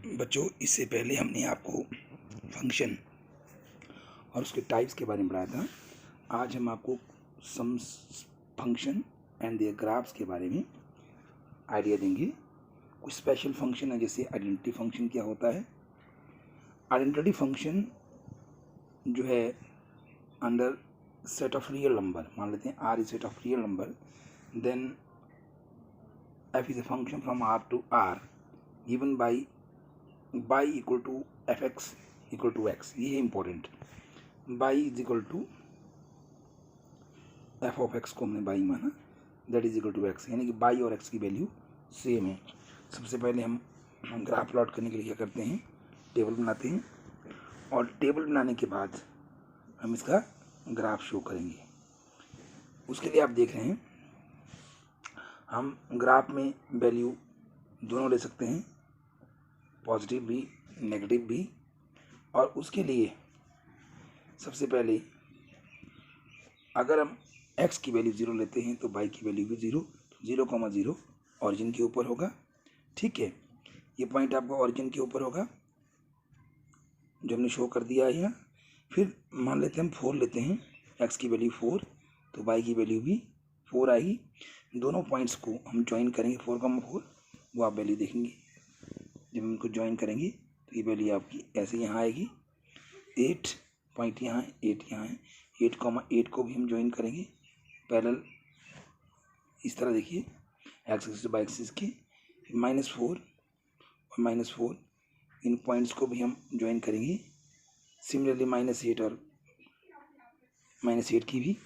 बच्चों, इससे पहले हमने आपको फंक्शन और उसके टाइप्स के बारे में पढ़ाया था। आज हम आपको सम फंक्शन एंड देयर ग्राफ्स के बारे में आइडिया देंगे। कुछ स्पेशल फंक्शन है, जैसे आइडेंटिटी फंक्शन क्या होता है। आइडेंटिटी फंक्शन जो है under set of real number, मान लेते हैं R is set of real number, then f is a function from R to R given by y equal to f x equal to x. ये है important. Y is equal to f of x को हमने y माना, that is equal to x, यानी कि by और x की value same है। सबसे पहले हम ग्राफ प्लॉट करने के लिए क्या करते हैं, टेबल बनाते हैं, और टेबल बनाने के बाद हम इसका ग्राफ शो करेंगे। उसके लिए आप देख रहे हैं हम ग्राफ में वैल्यू दोनों ले सकते हैं, पॉजिटिव भी नेगेटिव भी। और उसके लिए सबसे पहले अगर हम x की वैल्यू 0 लेते हैं तो y की वैल्यू भी 0, 0,0 ऑरिजिन के ऊपर होगा। ठीक है, ये पॉइंट आपका ऑरिजिन के ऊपर होगा जो हमने शो कर दिया है यहाँ। फिर मान लेते हैं हम 4 लेते हैं, x की वैल्यू 4 तो y की वैल्यू भी 4 आएगी। दोनों पॉइंट्स को हम ज्वाइन करेंगे, 4,4, वो आप वैल्यू देखेंगे। जब हम इनको ज्वाइन करेंगे तो ये वैल्यू आपकी ऐसे यहाँ आएगी। 8 पॉइंट यहाँ है, 8 यहाँ है, 8,8 को भी हम ज्वाइन करेंगे पैरेलल, इस तरह देखिए एक्स एक्सिस बाई एक्सिस के। -4 और -4 इन पॉइंट्स को भी हम ज्वाइन करेंगे। सिमिलरली -8 और -8 की भी।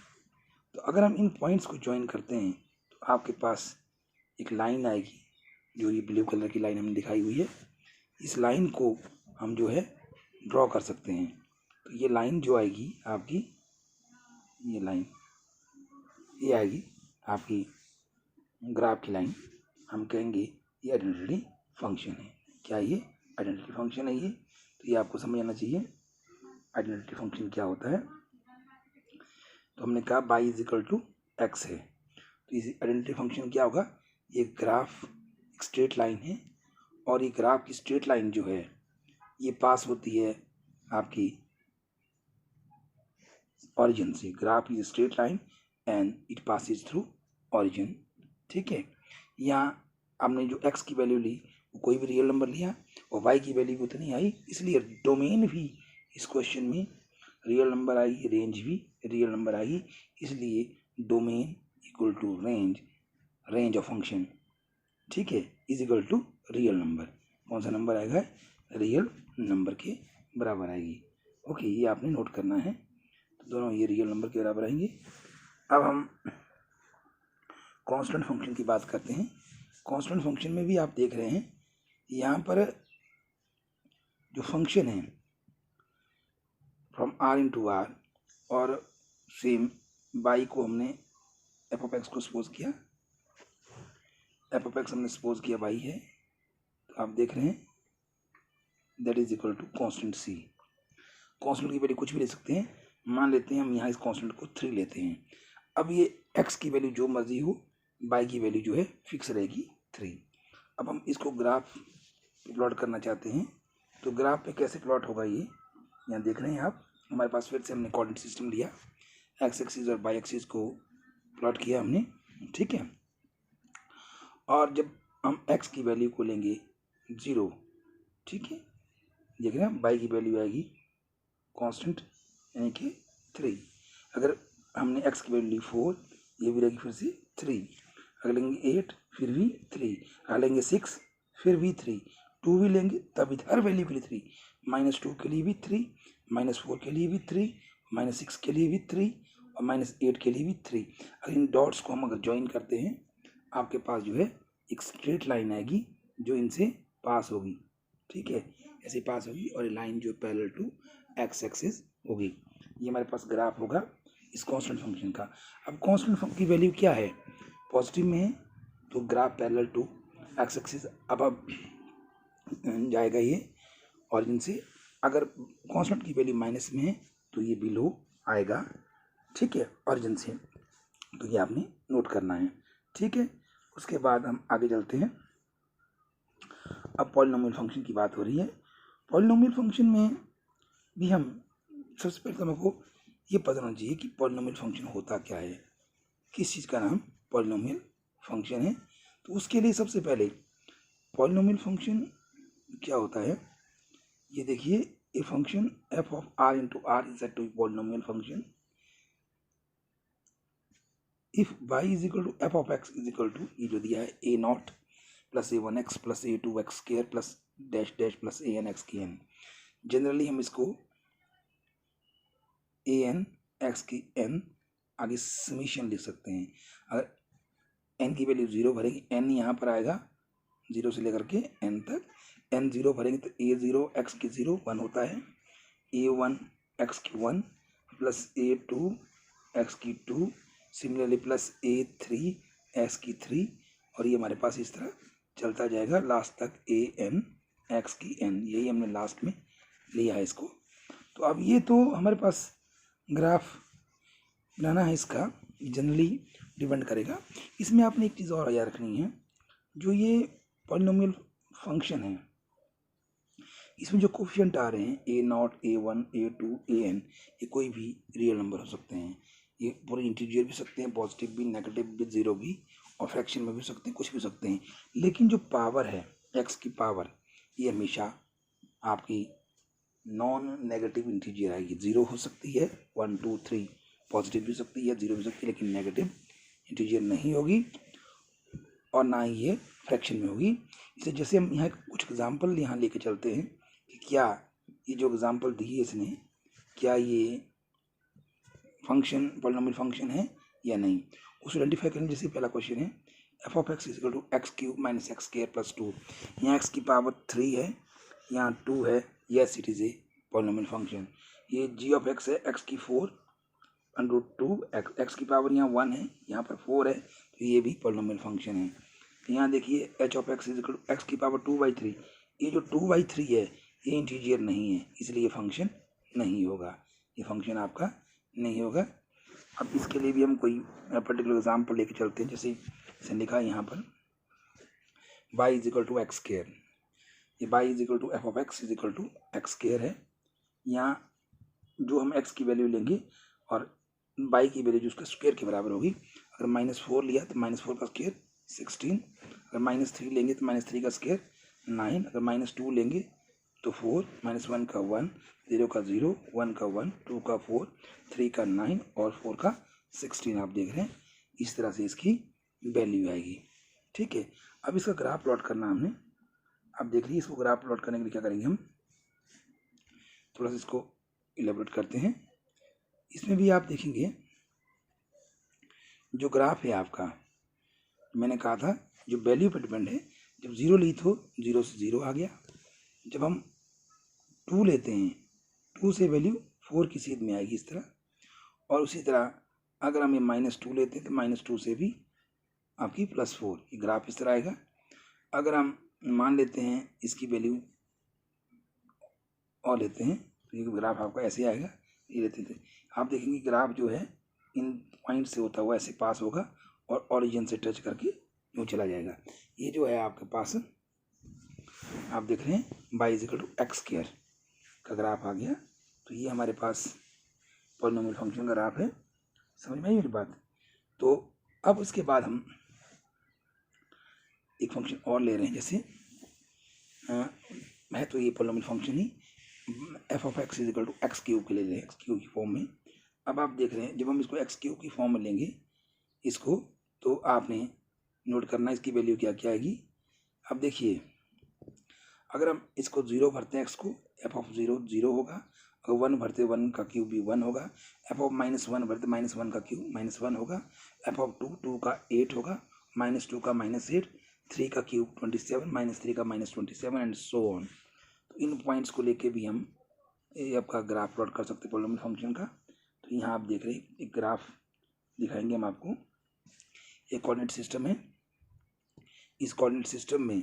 तो अगर हम इन पॉइंट्स को ज्वाइन करते हैं तो आपके पास एक लाइन आएगी, जो ये ब्लू कलर की लाइन हमने दिखाई हुई है। इस लाइन को हम जो है ड्रॉ कर सकते हैं। तो ये लाइन जो आएगी आपकी, ये लाइन ये आएगी आपकी ग्राफ की लाइन, हम कहेंगे ये आइडेंटिटी फंक्शन है। क्या ये आइडेंटिटी फंक्शन है? ये तो ये आपको समझ आना चाहिए आइडेंटिटी फंक्शन क्या होता है। तो हमने कहा y is equal to x है, तो इस आइडेंटिटी फंक्शन क्या होगा, ये ग्राफ एक स्ट्रेट लाइन है, और ये ग्राफ की स्ट्रेट लाइन जो है ये पास होती है आपकी ऑरिजिन से। Graph is straight line and it passes through origin. ठीक है, यहाँ हमने जो x की वैल्यू ली वो कोई भी रियल नंबर लिया, और y की वैल्यू भी उतनी आई, इसलिए डोमेन भी इस क्वेश्चन में रियल नंबर आई, रेंज भी रियल नंबर आई, इसलिए domain equal to range, range of function, ठीक है, is equal to real number. कौन सा नंबर आएगा? रियल नंबर के बराबर आएगी। ओके, ये आपने नोट करना है। तो दोनों ये रियल नंबर के बराबर आएंगे। अब हम कांस्टेंट फंक्शन की बात करते हैं। कांस्टेंट फंक्शन में भी आप देख रहे हैं यहाँ पर जो फंक्शन है फ्रॉम r इंटू आर, और सेम बाई को हमने एफ ऑफ एक्स को सपोज किया, एफ ऑफ एक्स हमने सपोज किया बाई है, तो आप देख रहे हैं that is equal to constant c। Constant की वैल्यू कुछ भी ले सकते हैं, मान लेते हैं हम यहाँ इस कांस्टेंट को 3 लेते हैं। अब ये x की वैल्यू जो मर्जी हो, y की वैल्यू जो है फिक्स रहेगी 3। अब हम इसको ग्राफ प्लॉट करना चाहते हैं, तो ग्राफ पे कैसे प्लॉट होगा, ये यहाँ देख रहे हैं आप। हमारे पास फिर से हमने कोऑर्डिनेट सिस्टम लिया, एक्स एक्सिस और वाई एक्सिस को प्लॉट किया हमने। ठीक है, और जब हम x की वैल्यू को लेंगे 0, ठीक है, देख रहे हैं y की वैल्यू आएगी कांस्टेंट यानी कि 3। अगर हमने x की वैल्यू ली 4, ये भी रहेगी फिर से 3। अगर लेंगे 8 फिर भी 3, अगर लेंगे 6 फिर भी 3, 2 भी लेंगे तभी हर वैल्यू के लिए 3, -2 के लिए भी 3, -4 के लिए भी 3, -6 के लिए भी 3, और -8 के लिए भी 3। अगर इन डॉट्स को हम अगर ज्वाइन करते हैं, आपके पास जो है एक स्ट्रेट लाइन आएगी जो इनसे पास होगी। ठीक है, ऐसे पास होगी, और ये लाइन जो पैरेलल टू एक्स एक्सिस होगी। ये हमारे पास ग्राफ होगा इस कांस्टेंट फंक्शन का। अब कांस्टेंट फंक्शन की वैल्यू क्या है, पॉजिटिव में है तो graph parallel to x axis अब जाएगा ये ऑरिजिन से। अगर कांस्टेंट की वैल्यू माइनस में है तो ये बिलो आएगा, ठीक है, ऑरिजिन से। तो ये आपने नोट करना है। ठीक है, उसके बाद हम आगे चलते हैं। अब पॉलिनोमियल फंक्शन की बात हो रही है। पॉलिनोमियल फंक्शन में भी हम सबसे पहले तो हमको ये पता होना चाहिए कि पॉलिनोमियल फंक्शन होता क्या है, किस चीज़ का नाम पॉलिनोमियल फंक्शन है। तो उसके लिए सबसे पहले पॉलिनोमियल फंक्शन क्या होता है, ये देखिए, a function f of R into R is said to be polynomial function if y is equal to f of x is equal to, ये जो दिया है a nought plus a one x plus a two x square plus dash dash plus a n x की n. Generally हम इसको a n x की n आगे summation लिख सकते हैं। अगर एन की वैल्यू 0 भरेंगे, एन यहाँ पर आएगा 0 से लेकर के एन तक, एन 0 भरेंगे तो ए 0 एक्स की 0 1 होता है, ए 1 एक्स की 1 प्लस ए 2 एक्स की 2, सिमिलरली प्लस ए 3 एक्स की 3, और ये हमारे पास इस तरह चलता जाएगा लास्ट तक ए एन एक्स की एन। यही हमने लास्ट में लिया है इसको। तो अब ये तो हमारे पास ग्राफ बनाना है, इसका जनरली डिपेंड करेगा। इसमें आपने एक चीज़ और याद रखनी है, जो ये पॉलिनोमियल फंक्शन है इसमें जो कोफिशिएंट आ रहे हैं a nought a one a two a n, ये कोई भी रियल नंबर हो सकते हैं। ये पूरे इंटीजर भी सकते हैं, पॉजिटिव भी, नेगेटिव भी, जीरो भी, और फ्रैक्शन में भी सकते हैं, कुछ भी सकते हैं। लेकिन जो पावर है एक्स की पावर, ये हमेशा आपकी नॉन नेगेटिव इंटीजर आएगी। जीरो हो सकती है, 1 2 3 पॉजिटिव भी सकती है, जीरो भी सकती है, लेकिन नेगेटिव इंटीजर नहीं होगी, और ना ही ये फ्रैक्शन में होगी। इसे जैसे हम यहाँ कुछ एग्जाम्पल यहाँ लेके चलते हैं कि क्या ये जो एग्जाम्पल दी है इसने, क्या ये फंक्शन पॉलिनोमियल फंक्शन है या नहीं, उसको आइडेंटिफाई करने। जैसे पहला क्वेश्चन है f of x is equal to x cube minus x square plus 2, यहाँ एक्स की पावर 3 है, यहाँ 2 है, yes it is a polynomial function. ये जी ऑफ एक्स है, एक्स की 4 अंडर 2, एक्स की पावर यहाँ 1 है, यहाँ पर 4 है, तो ये भी पॉलिनोमियल फंक्शन है। यहाँ देखिए h of x is equal to x की पावर 2/3, ये जो 2/3 है ये इंटीजर नहीं है, इसलिए ये फंक्शन नहीं होगा, ये फंक्शन आपका नहीं होगा। अब इसके लिए भी हम कोई पर्टिकुलर एग्जाम्पल लेके चलते हैं। जैसे इसे लिखा है यहाँ पर y is equal to x square, ये y is equal to f of x is equal to x square है। यहाँ जो हम x की वैल्यू लेंगे और y की वैल्यू जो उसका स्क्वायर के बराबर होगी। अगर -4 लिया तो -4 का स्क्वायर 16, अगर -3 लेंगे तो -3 का स्क्वायर 9, अगर -2 लेंगे तो 4, -1 का 1, 0 का 0, 1 का 1, 2 का 4, 3 का 9 और 4 का 16 आप देख रहे हैं। इस तरह से इसकी वैल्यू आएगी। ठीक है, अब इसका ग्राफ प्लॉट करना हमने, आप देख लीजिए। इसको ग्राफ प्लॉट करने के लिए क्या करेंगे हम, थोड़ा सा इसको इलेबोरेट करते हैं। इसमें भी आप देखेंगे जो ग्राफ है आपका, मैंने कहा था जो वैल्यू पर डिपेंड है। जब 0 ली तो 0 से 0 आ गया, जब हम 2 लेते हैं 2 से वैल्यू 4 की सीध में आएगी इस तरह, और उसी तरह अगर हम ये -2 लेते हैं तो -2 से भी आपकी +4, ये ग्राफ इस तरह आएगा। अगर हम मान लेते हैं इसकी वैल्यू और लेते हैं तो ये ग्राफ आपका ऐसे आएगा। ये लेते थे, आप देखेंगे ग्राफ जो है इन पॉइंट से होता हुआ ऐसे पास होगा और ओरिजिन से टच करके यूँ चला जाएगा। ये जो है आपके पास आप देख रहे हैं y is equal to x square का ग्राफ आ गया। तो ये हमारे पास पॉलिनोमियल फंक्शन का ग्राफ है। समझ में आई मेरी बात? तो अब उसके बाद हम एक फंक्शन और ले रहे हैं, जैसे है तो ये पॉलिनोमियल फंक्शन ही f of x is equal to x cube के ले रहे हैं, एक्स क्यूब की फॉर्म में। अब आप देख रहे हैं जब हम इसको एक्स क्यूब की फॉर्म में लेंगे इसको, तो आपने नोट करना इसकी वैल्यू क्या क्या आएगी। अब देखिए अगर हम इसको 0 भरते हैं, एक्स को, एफ ऑफ 0 0 होगा। अगर 1 भरते 1 का क्यूब भी 1 होगा। एफ ऑफ -1 भरते -1 का क्यूब -1 होगा। एफ ऑफ 2 का 8 होगा, -2 का -8, 3 का क्यूब 27, -3 का -27 एंड सो ऑन। तो इन पॉइंट्स को लेके भी हम ये आपका ग्राफ प्लॉट कर सकते हैं पॉलिनोमियल फंक्शन का। तो यहाँ आप देख रहे हैं एक ग्राफ दिखाएंगे हम आपको। एक कोऑर्डिनेट सिस्टम है, इस कोऑर्डिनेट सिस्टम में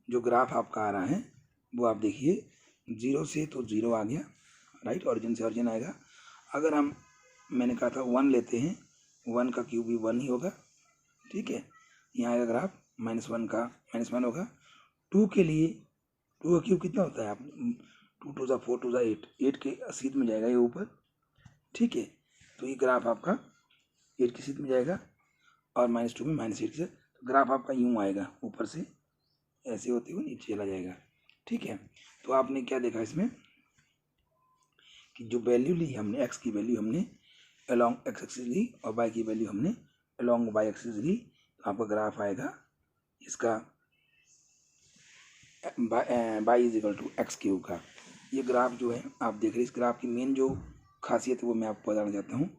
जो ग्राफ आपका आ रहा है वो आप देखिए 0 से तो 0 आ गया, राइट, ओरिजिन से ओरिजिन आएगा। अगर हम, मैंने कहा था 1 लेते हैं, 1 का क्यूब भी 1 ही होगा, ठीक है। यहाँ आएगा ग्राफ -1 का -1 होगा। 2 के लिए 2 का क्यूब कितना होता है? आप 2 टू ज़ा 4 टू ज़ा 8, 8 के सीध में जाएगा ये ऊपर, ठीक है। तो ये ग्राफ आपका 8 की सीध में जाएगा और -2 में -8 से, तो ग्राफ आपका यूँ आएगा, ऊपर से ऐसे होते हुए नीचे चला जाएगा, ठीक है। तो आपने क्या देखा इसमें कि जो वैल्यू ली हमने, x की वैल्यू हमने अलॉन्ग x एक्सिस ली और y की वैल्यू हमने अलॉन्ग y एक्सिस ली, तो आपका ग्राफ आएगा इसका y is equal to x cube का। ये ग्राफ जो है आप देख रहे हैं, इस ग्राफ की मेन जो खासियत है वो मैं आपको बताना चाहता हूँ।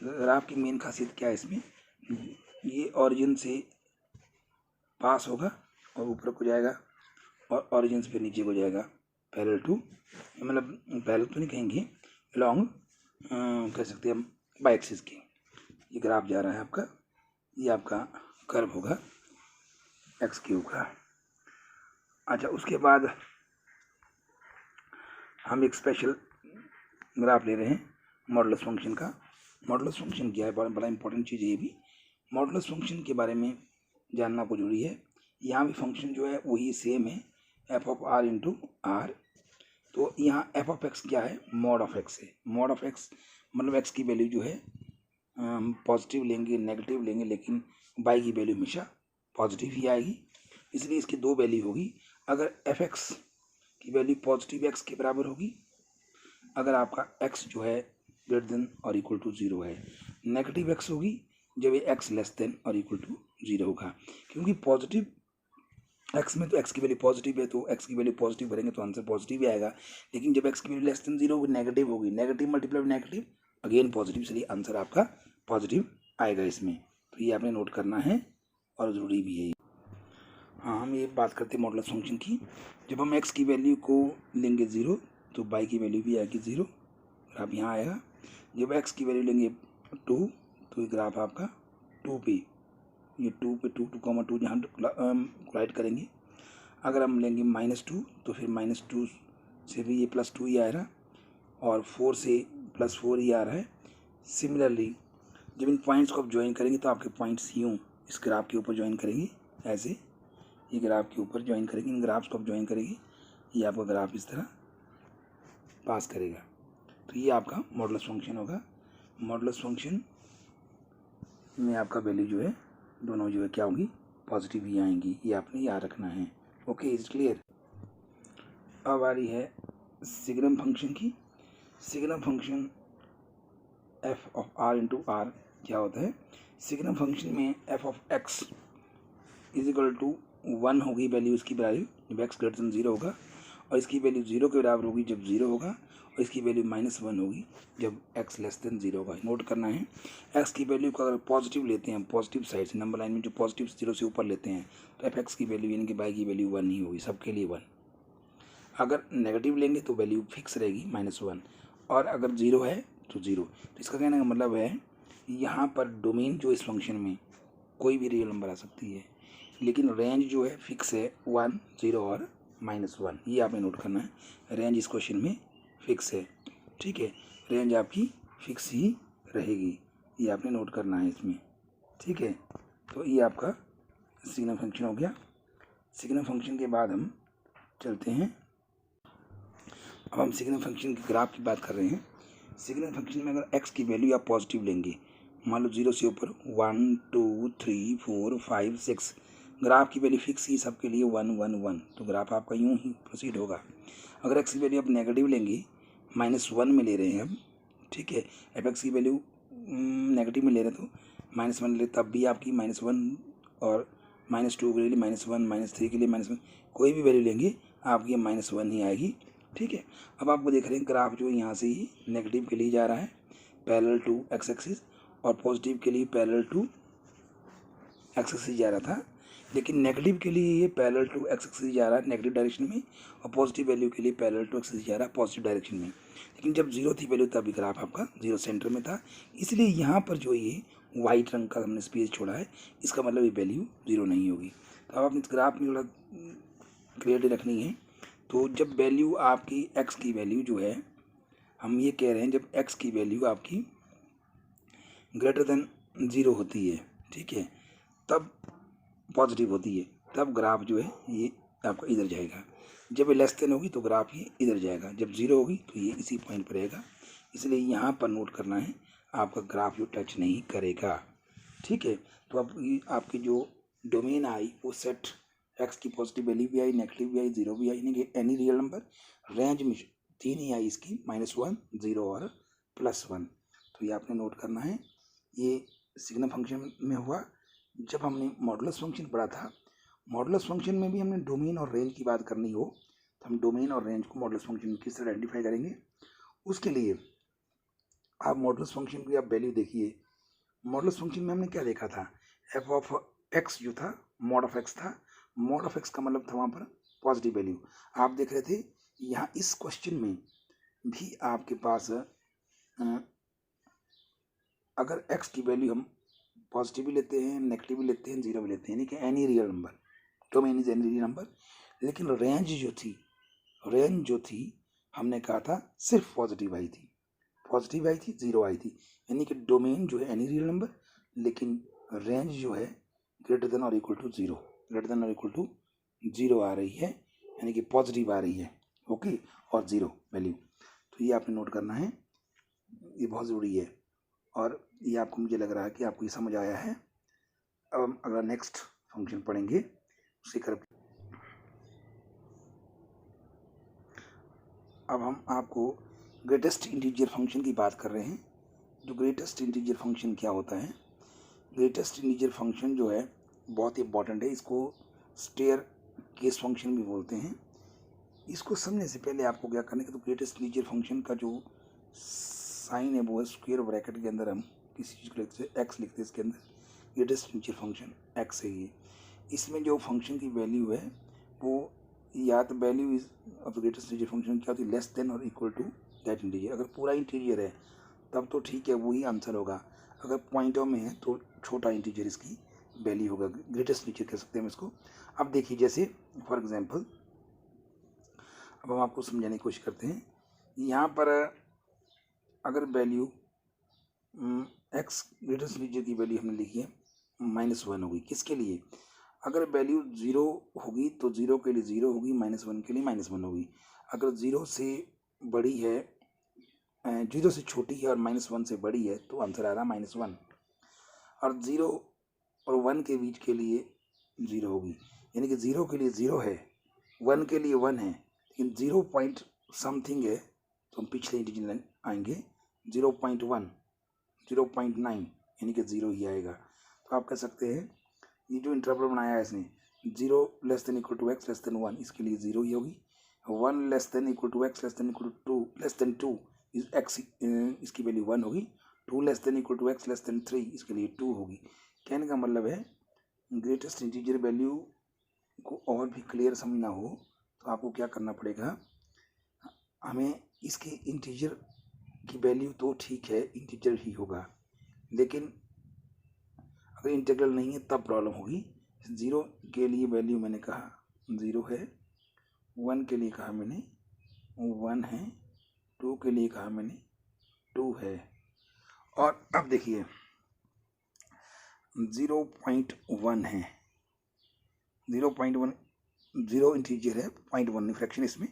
ग्राफ की मेन खासियत क्या है इसमें, ये ऑरिजिन से पास होगा और ऊपर को जाएगा और ऑरिजिन से फिर नीचे को जाएगा, पैरेलल टू, मतलब पैरेलल तो नहीं कहेंगे, अलॉन्ग कह सकते हैं हम बाई एक्सिस के ये ग्राफ जा रहा है आपका। ये आपका कर्व होगा एक्स क्यूब का। अच्छा, उसके बाद हम एक स्पेशल ग्राफ ले रहे हैं मॉडुलस फंक्शन का। मॉडुलस फंक्शन क्या है, बड़ा इंपॉर्टेंट चीज़ है ये भी। मॉडुलस फंक्शन के बारे में जानना को जरूरी है। यहाँ भी फंक्शन जो है वही सेम है, f of R into R. तो यहाँ एफ ऑफ एक्स क्या है, मॉड ऑफ एक्स है। मॉड ऑफ एक्स मतलब एक्स की वैल्यू जो है पॉजिटिव लेंगे नेगेटिव लेंगे, लेकिन बाई की वैल्यू हमेशा पॉजिटिव ही आएगी, इसलिए इसकी दो वैल्यू होगी। अगर एफ एक्स की वैल्यू पॉजिटिव एक्स के बराबर होगी, अगर आपका एक्स जो है ग्रेटर देन और इक्वल टू 0 है। नेगेटिव एक्स होगी जब ये एक्स लेस देन और इक्वल टू 0 होगा, क्योंकि पॉजिटिव एक्स में तो एक्स की वैल्यू पॉजिटिव है, तो एक्स की वैल्यू पॉजिटिव भरेंगे तो आंसर पॉजिटिव ही आएगा। लेकिन जब एक्स की वैल्यू लेस देन 0 होगी, नेगेटिव होगी, negative multiply negative again positive, इसलिए आंसर आपका पॉजिटिव आएगा इसमें। तो ये आपने नोट करना है और ज़रूरी भी है। हाँ, हम ये बात करते हैं मॉडुलस फंक्शन की। जब हम एक्स की वैल्यू को लेंगे 0 तो बाई की वैल्यू भी आएगी 0, ग्राफ यहाँ आएगा। जब एक्स की वैल्यू लेंगे 2 तो ये ग्राफ आपका 2 पे, ये 2 पे 2 2 जहाँ कोलाइड करेंगे। अगर हम लेंगे -2 तो फिर -2 से भी ये +2 ही आ रहा और 4 से +4 ही आ रहा है। सिमिलरली जब इन पॉइंट्स को आप ज्वाइन करेंगे तो आपके पॉइंट्स यूँ इस ग्राफ के ऊपर ज्वाइन करेंगे, ऐसे ये ग्राफ के ऊपर ज्वाइन करेंगे, इन ग्राफ्स को आप ज्वाइन करेंगे, ये आपका ग्राफ इस तरह पास करेगा। तो ये आपका मॉडुलस फंक्शन होगा। मॉडुलस फंक्शन में आपका वैल्यू जो है दोनों जो है क्या होगी, पॉजिटिव ही आएंगी, ये आपने याद रखना है। Okay, is clear. अब आ रही है सिग्नम फंक्शन की। Signum function f of R into R क्या होता है। सिग्नम फंक्शन में f of x is equal to 1 होगी वैल्यू इसकी वैल्यू जब एक्स ग्रेटर देन 0 होगा, और इसकी वैल्यू 0 के बराबर होगी जब 0 होगा, और इसकी वैल्यू -1 होगी जब एक्स लेस देन 0 होगा। नोट करना है, एक्स की वैल्यू को अगर पॉजिटिव लेते हैं, पॉजिटिव साइड से नंबर लाइन में जो पॉजिटिव 0 से ऊपर लेते हैं, तो एफ एक्स की वैल्यू यानी कि बाई की वैल्यू 1 ही होगी, सबके लिए 1। अगर नेगेटिव लेंगे तो वैल्यू फिक्स रहेगी -1, और अगर 0 है तो 0। तो इसका कहने का मतलब है यहाँ पर डोमेन जो इस फंक्शन में कोई भी रियल नंबर आ सकती है, लेकिन रेंज जो है फिक्स है 1, 0 और -1। ये आपने नोट करना है, रेंज इस क्वेश्चन में फिक्स है, ठीक है। रेंज आपकी फिक्स ही रहेगी, ये आपने नोट करना है इसमें, ठीक है। तो ये आपका सिग्नम फंक्शन हो गया। सिग्नम फंक्शन के बाद हम चलते हैं, अब हम सिग्नम फंक्शन के ग्राफ की बात कर रहे हैं। सिग्नम फंक्शन में अगर एक्स की वैल्यू आप पॉजिटिव लेंगे, मान लो 0 से ऊपर 1 2 3 4 5 6, ग्राफ की वैल्यू फिक्स ही सबके लिए 1 1 1, तो ग्राफ आपका यूं ही प्रोसीड होगा। अगर एक्स की वैल्यू आप नेगेटिव लेंगे, -1 में ले रहे हैं हम, ठीक है, एफ एक्स की वैल्यू नेगेटिव में ले रहे हैं तो -1 ले, तब भी आपकी -1, और -2 के लिए -1, -3 के लिए -1, कोई भी वैल्यू लेंगे आपकी -1 ही आएगी, ठीक है। अब आपको देख रहे हैं ग्राफ जो यहाँ से ही नेगेटिव के लिए जा रहा है पैरेलल टू एक्स एक्सिस, और पॉजिटिव के लिए पैरेलल टू एक्स एक्सिस जा रहा था, लेकिन नेगेटिव के लिए ये पैरेलल टू एक्स एक्सिस जा रहा है नेगेटिव डायरेक्शन में, और पॉजिटिव वैल्यू के लिए पैरेलल टू एक्स एक्सिस जा रहा है पॉजिटिव डायरेक्शन में। लेकिन जब 0 थी वैल्यू तब भी ग्राफ आपका 0 सेंटर में था, इसलिए यहाँ पर जो ये वाइट रंग का हमने स्पेस छोड़ा है, इसका मतलब ये वैल्यू 0 नहीं होगी। तो अब आपने इस ग्राफ में थोड़ा क्लियरिटी रखनी है। तो जब वैल्यू आपकी एक्स की वैल्यू जो है, हम ये कह रहे हैं जब एक्स की वैल्यू आपकी ग्रेटर देन 0 होती है, ठीक है, तब पॉजिटिव होती है, तब ग्राफ जो है ये आपका इधर जाएगा। जब ये लेस देन होगी तो ग्राफ ये इधर जाएगा, जब 0 होगी तो ये इसी पॉइंट पर रहेगा। इसलिए यहाँ पर नोट करना है, आपका ग्राफ जो टच नहीं करेगा। ठीक है, तो अब आपकी जो डोमेन आई वो सेट एक्स की पॉजिटिव वैल्यू भी आई, नेगेटिव भी आई, 0 भी आई, यानी कि एनी रियल नंबर। रेंज में 3 ही आई इसकी, -1, 0 और +1। तो ये आपने नोट करना है। ये सिग्नम फंक्शन में हुआ। जब हमने मॉडुलस फंक्शन पढ़ा था, मॉडुलस फंक्शन में भी हमने डोमेन और रेंज की बात करनी हो तो हम डोमेन और रेंज को मॉडुलस फंक्शन में किस तरह आइडेंटिफाई करेंगे। उसके लिए आप मॉडुलस फंक्शन की आप वैल्यू देखिए। मॉडुलस फंक्शन में हमने क्या देखा था, एफ ऑफ एक्स जो था मॉड ऑफ एक्स था। मॉड ऑफ एक्स का मतलब था वहाँ पर पॉजिटिव वैल्यू। आप देख रहे थे यहाँ इस क्वेश्चन में भी आपके पास अगर एक्स की वैल्यू हम पॉजिटिव भी लेते हैं, नेगेटिव भी लेते हैं, 0 भी लेते हैं, यानी कि any real number, domain is any real number. लेकिन रेंज जो थी हमने कहा था सिर्फ पॉजिटिव आई थी, 0 आई थी। यानी कि डोमेन जो है एनी रियल नंबर, लेकिन रेंज जो है ग्रेटर देन और इक्वल टू 0 आ रही है, यानी कि पॉजिटिव आ रही है। ओके, और 0 वैल्यू। तो ये आपने नोट करना है, ये बहुत ज़रूरी है। और ये आपको, मुझे लग रहा है कि आपको ये समझ आया है। अब हम अगला नेक्स्ट फंक्शन पढ़ेंगे उसी कर। अब हम आपको ग्रेटेस्ट इंटीजर फंक्शन की बात कर रहे हैं। जो ग्रेटेस्ट इंटीजर फंक्शन क्या होता है, ग्रेटेस्ट इंटीजर फंक्शन जो है बहुत ही इंपॉर्टेंट है। इसको स्टेयर केस फंक्शन भी बोलते हैं। इसको समझने से पहले आपको क्या करना है, तो ग्रेटेस्ट इंटीजर फंक्शन का जो साइन है वो है स्क्वायर ब्रैकेट के अंदर हम किसी चीज़ को लिखते हैं, एक्स लिखते हैं इसके अंदर। ग्रेटेस्ट इंटीजर फंक्शन एक्स है ये। इसमें जो फंक्शन की वैल्यू है वो या तो value is of the greatest integer function क्या होती है, लेस देन और इक्वल टू दैट इंटीजर। अगर पूरा इंटीजर है तब तो ठीक है, वही आंसर होगा। अगर पॉइंटों में है तो छोटा इंटीजर इसकी वैल्यू होगा, ग्रेटेस्ट इंटीजर कह सकते हैं हम इसको। अब देखिए, जैसे फॉर एग्जांपल अब हम आपको समझाने की कोशिश करते हैं। यहाँ पर अगर वैल्यू एक्स ग्रेटेस्ट इंटीजर की वैल्यू हमने लिखी है -1 होगी, किसके लिए, अगर वैल्यू 0 होगी तो 0 के लिए 0 होगी, -1 के लिए -1 होगी। अगर 0 से बड़ी है, 0 से छोटी है और -1 से बड़ी है तो आंसर आ रहा है -1। और 0 और 1 के बीच के लिए 0 होगी, यानी कि 0 के लिए 0 है, 1 के लिए 1 है, लेकिन 0 पॉइंट समथिंग है तो हम पिछले इंटीजर आएंगे 0.1, 0.9, यानी कि 0 ही आएगा। तो आप कह सकते हैं ये जो इंटरवल बनाया है इसने, 0 less than equal to x less than 1, इसके लिए 0 ही होगी। 1 less than equal to x less than equal to 2 less than 2, x इसकी वैल्यू 1 होगी। 2 less than equal to x less than 3, इसके लिए 2 होगी। कहने का मतलब है ग्रेटेस्ट इंटीजर वैल्यू को और भी क्लियर समझना हो तो आपको क्या करना पड़ेगा, हमें इसके इंटीजर की वैल्यू तो ठीक है इंटीजर ही होगा, लेकिन अगर इंटीग्रल नहीं है तब प्रॉब्लम होगी। 0 के लिए वैल्यू मैंने कहा 0 है, 1 के लिए कहा मैंने 1 है, 2 के लिए कहा मैंने 2 है। और अब देखिए 0.1 है, 0.1 0 इंटीजर है, 0.1 फ्रैक्शन इसमें,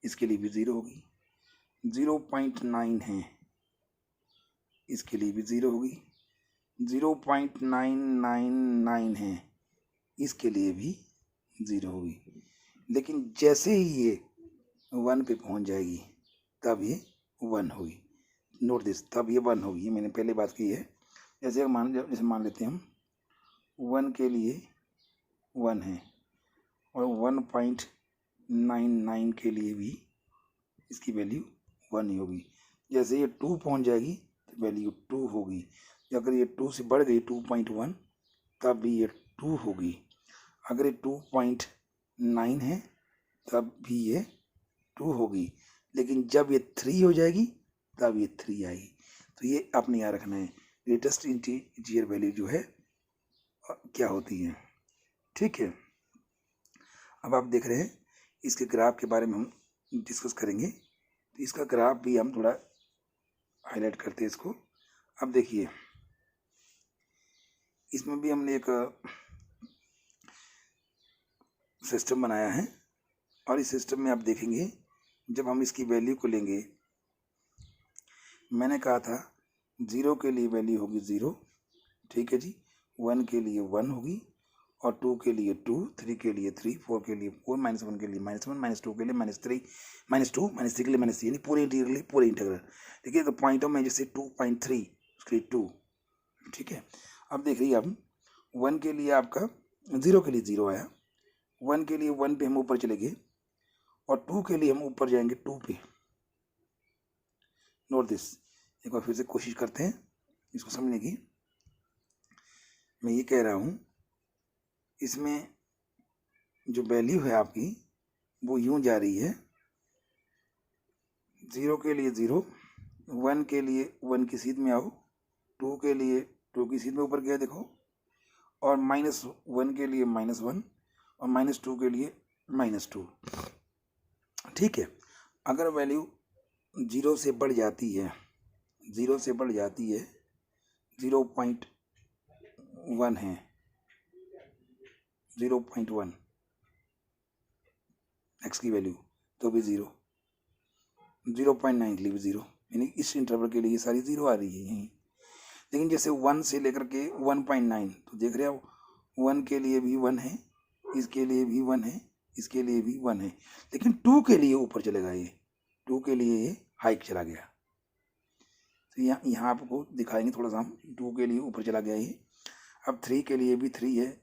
इसके लिए भी 0 होगी। 0.9 है, इसके लिए भी 0 होगी। 0.999 है, इसके लिए भी 0 होगी। लेकिन जैसे ही ये 1 पे पहुंच जाएगी तब ये 1 होगी। नोट दिस, तब ये 1 होगी। ये मैंने पहले बात की है। जैसे मान लेते हैं हम 1 के लिए 1 है और 1.99 के लिए भी इसकी वैल्यू 1 ही होगी। जैसे ये 2 पहुंच जाएगी तो वैल्यू 2 होगी। अगर ये 2 से बढ़ गई 2.1 तब भी ये 2 होगी। अगर ये 2.9 है तब भी ये 2 होगी। लेकिन जब ये 3 हो जाएगी तब ये 3 आएगी। तो ये आपने याद रखना है, ग्रेटेस्ट इंटीजर वैल्यू जो है क्या होती है। ठीक है, अब आप देख रहे हैं इसके ग्राफ के बारे में हम डिस्कस करेंगे। तो इसका ग्राफ भी हम थोड़ा हाईलाइट करते हैं इसको। अब देखिए इसमें भी हमने एक सिस्टम बनाया है और इस सिस्टम में आप देखेंगे जब हम इसकी वैल्यू को लेंगे, मैंने कहा था 0 के लिए वैल्यू होगी 0, ठीक है जी, 1 के लिए 1 होगी, और 2 के लिए 2, 3 के लिए 3, 4 के लिए 4, -1 के लिए -1, -2 के लिए -3, -2, -3 के लिए -3, यानी पूरे इंटीग्रल के लिए पूरे इंटीग्रल। देखिए तो पॉइंट ऑफ जैसे 2.3 उसके लिए 2, ठीक है। अब देख रही अब 1 के लिए आपका 0 के लिए 0 आया, 1 के लिए 1 पे हम ऊपर चले गए, और 2 के लिए हम ऊपर जाएंगे 2 पे। नोट दिस, एक बार फिर से कोशिश करते हैं इसको समझने की। मैं ये कह रहा हूँ इसमें जो वैल्यू है आपकी वो यूं जा रही है, 0 के लिए 0, 1 के लिए 1 की सीध में आओ, 2 के लिए 2 की सीध में ऊपर गया देखो, और -1 के लिए -1, और -2 के लिए -2, ठीक है। अगर वैल्यू 0 से बढ़ जाती है, 0 से बढ़ जाती है, 0.1 है, 0.1 x की वैल्यू, तो भी 0, 0.9 के लिए भी 0, यानी इस इंटरवल के लिए ये सारी 0 आ रही है यहीं। लेकिन जैसे 1 से लेकर के 1.9, तो देख रहे हो 1 के लिए भी 1 है, इसके लिए भी 1 है, इसके लिए भी 1 है, लेकिन 2 के लिए ऊपर चलेगा, ये 2 के लिए ये हाइक चला गया। तो यहाँ आपको दिखाएंगे थोड़ा सा हम, 2 के लिए ऊपर चला गया ये। अब 3 के लिए भी 3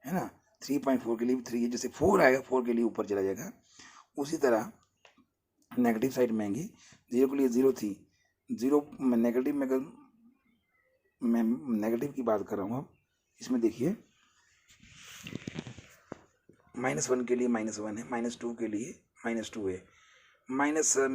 है ना, 3.4 के लिए भी 3 है, जैसे 4 आएगा 4 के लिए ऊपर चला जाएगा। उसी तरह नेगेटिव साइड में आएंगे, 0 के लिए 0 थी, 0 नेगेटिव में, अगर मैं नेगेटिव की बात कर रहा हूँ अब इसमें देखिए, -1 के लिए -1 है, -2 के लिए -2 है,